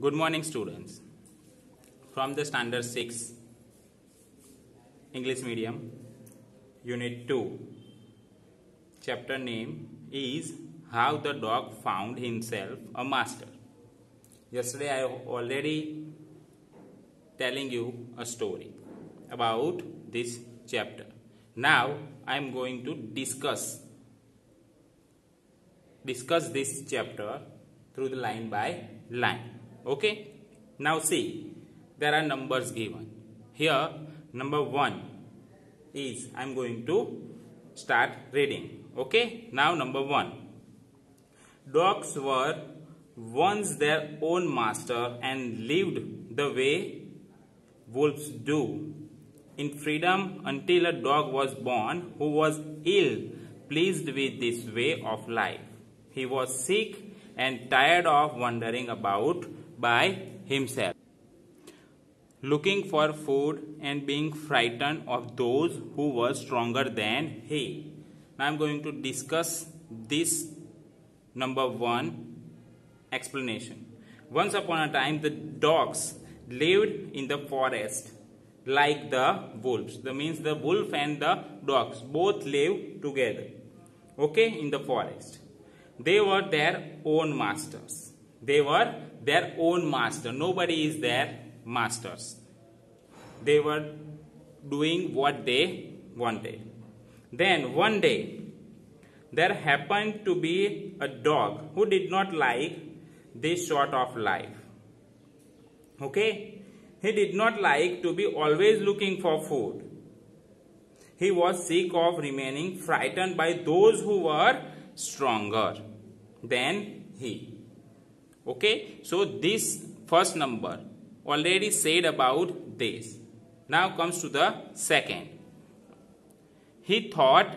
Good morning, students. From the Standard 6 English Medium, Unit 2. Chapter name is How the Dog Found Himself a Master. Yesterday I already telling you a story about this chapter. Now I am going to discuss this chapter through the line by line. Okay, now see, there are numbers given here. Number 1 is, I am going to start reading. Okay, now number 1, dogs were once their own master and lived the way wolves do, in freedom, until a dog was born who was ill pleased with this way of life. He was sick and tired of wandering about by himself, looking for food and being frightened of those who were stronger than he. Now I am going to discuss this number 1 explanation. Once upon a time, the dogs lived in the forest like the wolves. That means the wolf and the dogs both live together. Okay, in the forest. They were their own masters. They were their own master. Nobody is their masters. They were doing what they wanted. Then one day, there happened to be a dog who did not like this sort of life. Okay? He did not like to be always looking for food. He was sick of remaining frightened by those who were stronger than he. Okay, so this first number already said about this. Now comes to the second. He thought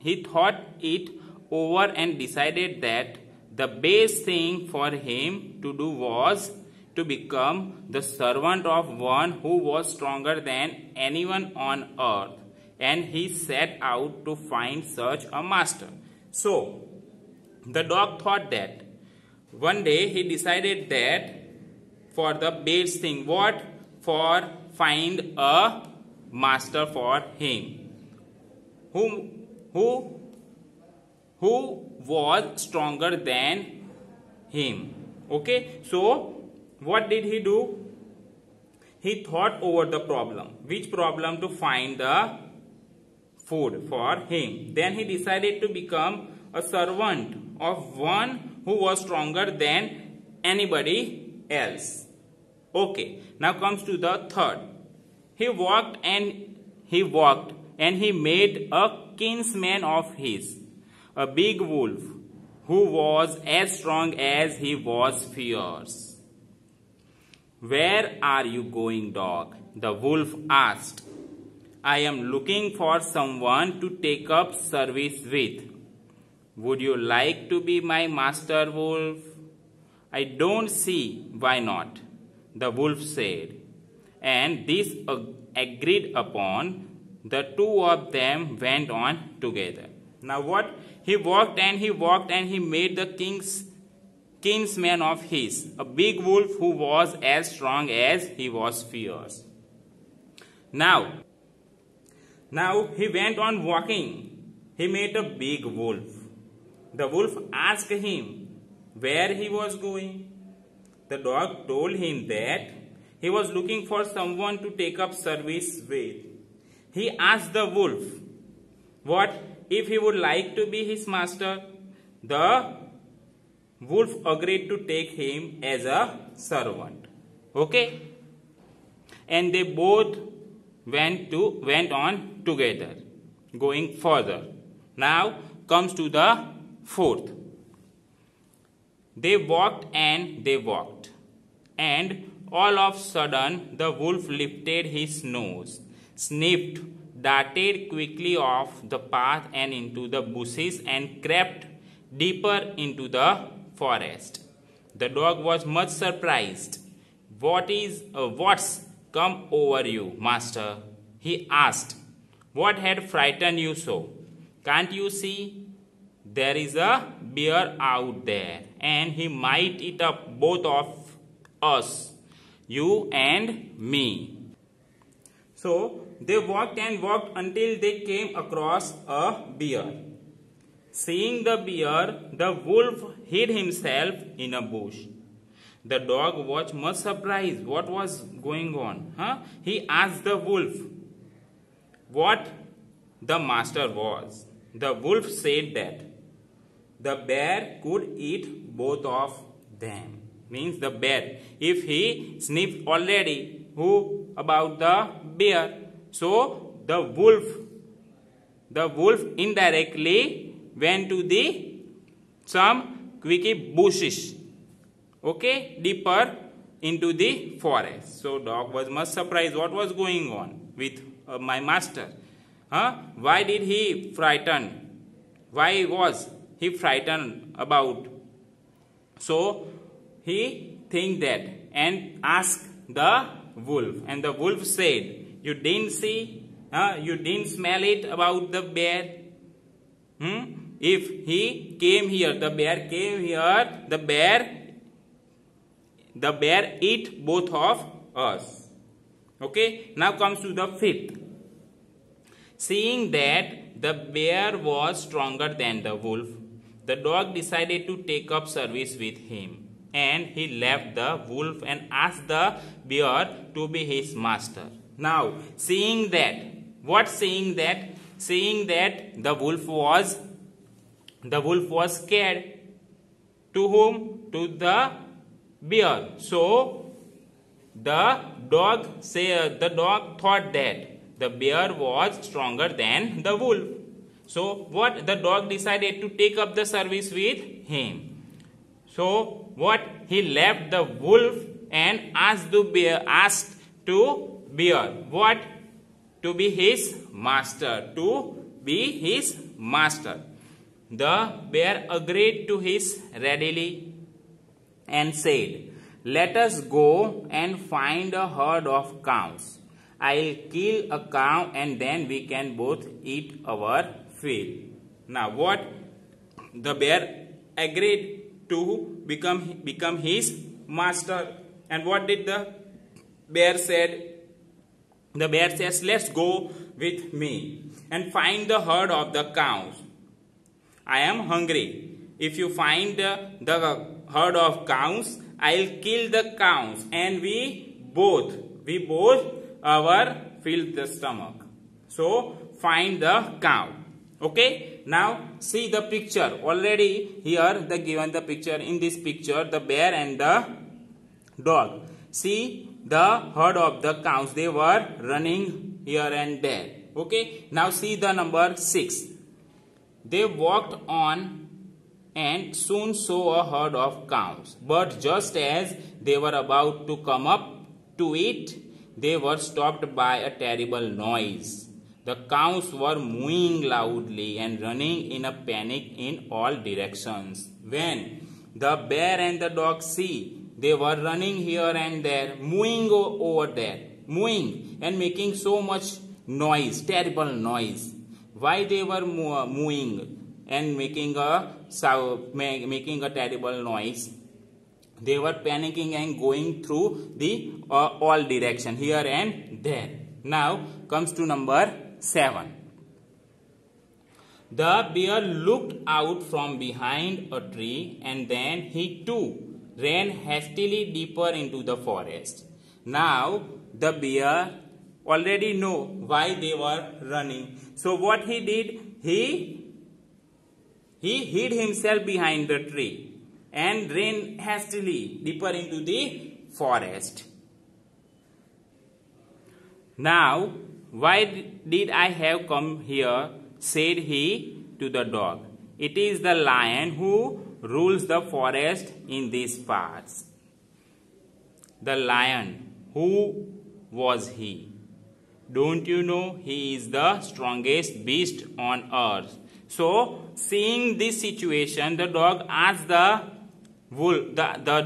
it over and decided that the best thing for him to do was to become the servant of one who was stronger than anyone on earth, and he set out to find such a master. So the dog thought that one day he decided that for the best thing, what? For find a master for him who was stronger than him. Okay, so what did he do? He thought over the problem. Which problem? To find the food for him. Then he decided to become a servant of one who was stronger than anybody else. Okay, now comes to the third. He walked and he made a kinsman of his, a big wolf who was as strong as he was fierce. Where are you going, dog? The wolf asked. I am looking for someone to take up service with. Would you like to be my master, wolf? I don't see why not, the wolf said. And this agreed upon, the two of them went on together. Now what? He walked and he made the kinsman of his, a big wolf who was as strong as he was fierce. Now he went on walking. He met a big wolf. The wolf asked him where he was going. The dog told him that he was looking for someone to take up service with. He asked the wolf what if he would like to be his master. The wolf agreed to take him as a servant. Okay? And they both went on together, going further. Now comes to the fourth. They walked, and all of a sudden the wolf lifted his nose, sniffed, darted quickly off the path and into the bushes, and crept deeper into the forest. The dog was much surprised. What's come over you, master? He asked. What had frightened you so? Can't you see? There is a bear out there, and he might eat up both of us, you and me. So they walked and walked until they came across a bear. Seeing the bear, the wolf hid himself in a bush. The dog was much surprised. What was going on? He asked the wolf what the master was. The wolf said that the bear could eat both of them. Means the bear, if he sniffed already about the bear, so the wolf indirectly went to the some quickie bushes, okay, deeper into the forest. So dog was much surprised. What was going on with my master? Why did he frighten? Why was he frightened about? So he think that and asked the wolf, and the wolf said, "You didn't see? You didn't smell it about the bear? If he came here, the bear came here, the bear eat both of us." Okay, now comes to the fifth. Seeing that the bear was stronger than the wolf, the dog decided to take up service with him, and he left the wolf and asked the bear to be his master. Now, seeing that the wolf was scared. To whom? To the bear. So the dog thought that the bear was stronger than the wolf. So what? The dog decided to take up the service with him. So what? He left the wolf and asked to bear what? To be his master. The bear agreed to his readily and said, "Let us go and find a herd of cows. I'll kill a cow and then we can both eat our fill." Now what? The bear agreed to become his master. And what did the bear said? The bear says, "Let's go with me and find the herd of the cows. I am hungry. If you find the herd of cows, I'll kill the cows and we both fill the stomach." So find the cow. Okay. Now see the picture. Already here given the picture. In this picture, the bear and the dog. See the herd of the cows. They were running here and there. Okay. Now see the number 6. They walked on and soon saw a herd of cows. But just as they were about to come up to it, they were stopped by a terrible noise. The cows were mooing loudly and running in a panic in all directions. When the bear and the dog see, they were running here and there, mooing over there, mooing and making so much noise, terrible noise. Why they were mooing and making a terrible noise? They were panicking and going through the all direction, here and there. Now comes to number 7. The bear looked out from behind a tree and then he too ran hastily deeper into the forest. Now the bear already know why they were running. So what he did? He hid himself behind the tree and ran hastily deeper into the forest. Now, why did I have come here? Said he to the dog. It is the lion who rules the forest in these parts. The lion, who was he? Don't you know he is the strongest beast on earth? So, seeing this situation, the dog asked the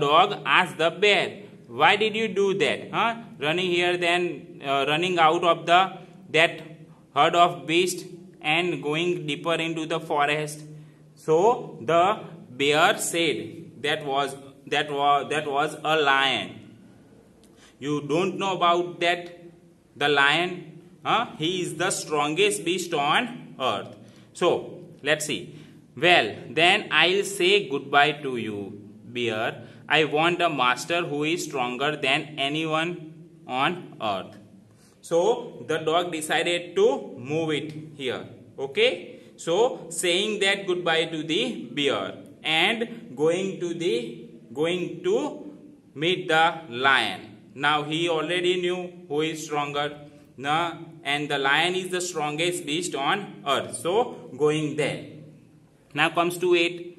dog asked the bear, "Why did you do that? Running here, then running out of that herd of beast and going deeper into the forest?" So the bear said that was a lion. You don't know about that? The lion, he is the strongest beast on earth. So, let's see. Well, then I'll say goodbye to you, bear. I want a master who is stronger than anyone on earth. So, the dog decided to move it here. Okay. So, saying that goodbye to the bear and going to meet the lion. Now, he already knew who is stronger. And the lion is the strongest beast on earth. So, going there. Now comes to 8.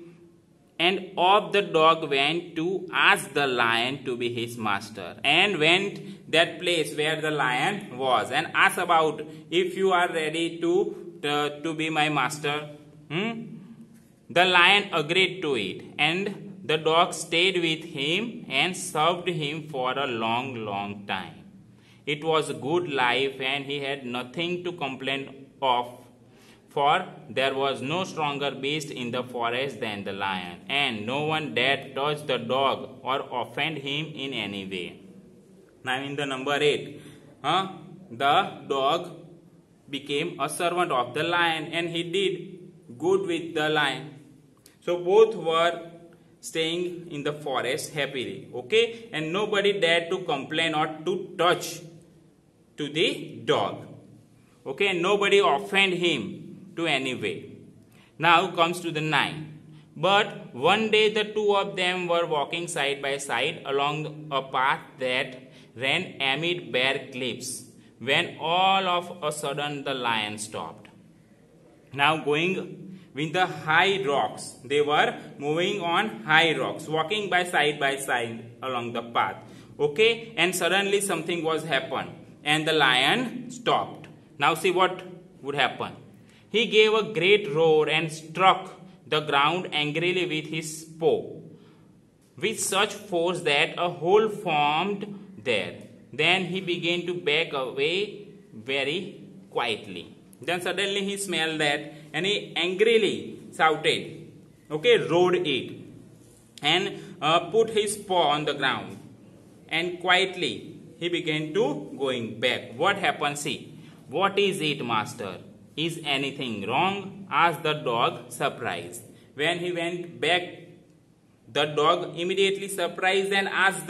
And off the dog went to ask the lion to be his master, and went that place where the lion was and asked about, if you are ready to be my master. The lion agreed to it, and the dog stayed with him and served him for a long time. It was a good life, and he had nothing to complain of, for there was no stronger beast in the forest than the lion, and no one dared touch the dog or offend him in any way. Now in the number 8, the dog became a servant of the lion, and he did good with the lion. So both were staying in the forest happily, okay, and nobody dared to complain or to touch to the dog, okay, and nobody offend him to any way. Now comes to the 9. But one day the two of them were walking side by side along a path that ran amid bare cliffs, when all of a sudden the lion stopped. Now going with the high rocks, they were moving on high rocks, walking by side along the path, okay, and suddenly something was happened, and the lion stopped. Now see what would happen. He gave a great roar and struck the ground angrily with his paw, with such force that a hole formed there. Then he began to back away very quietly. Then suddenly he smelled that, and he angrily shouted, okay, roared it, and put his paw on the ground, and quietly he began to going back. What happened? See, what is it, master? Is anything wrong? Asked the dog, surprised. When he went back, the dog immediately surprised and asked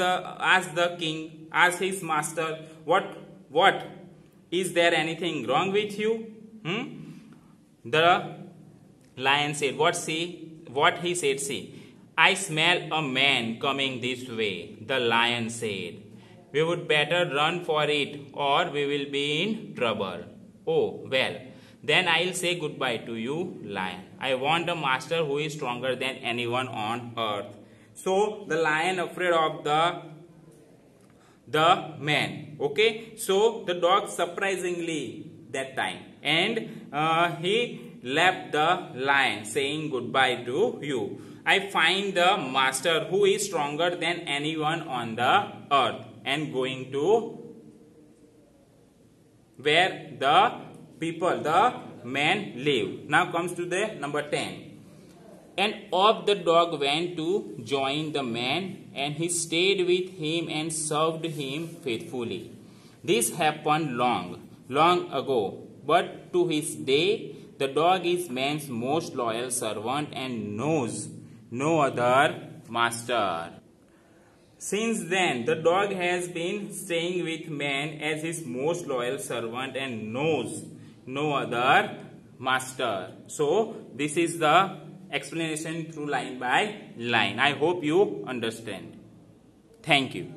his master, what? Is there anything wrong with you? The lion said, what he said, see, I smell a man coming this way. The lion said, we would better run for it, or we will be in trouble. Oh, well, then I'll say goodbye to you, lion. I want a master who is stronger than anyone on earth. So the lion afraid of the man. Okay. So the dog surprisingly that time, and he left the lion saying goodbye to you. I find the master who is stronger than anyone on the earth, and going to where the men live. Now comes to the number 10. And off the dog went to join the man, and he stayed with him and served him faithfully. This happened long ago, but to his day, the dog is man's most loyal servant and knows no other master. Since then, the dog has been staying with man as his most loyal servant and knows no other master. So, this is the explanation through line by line. I hope you understand. Thank you.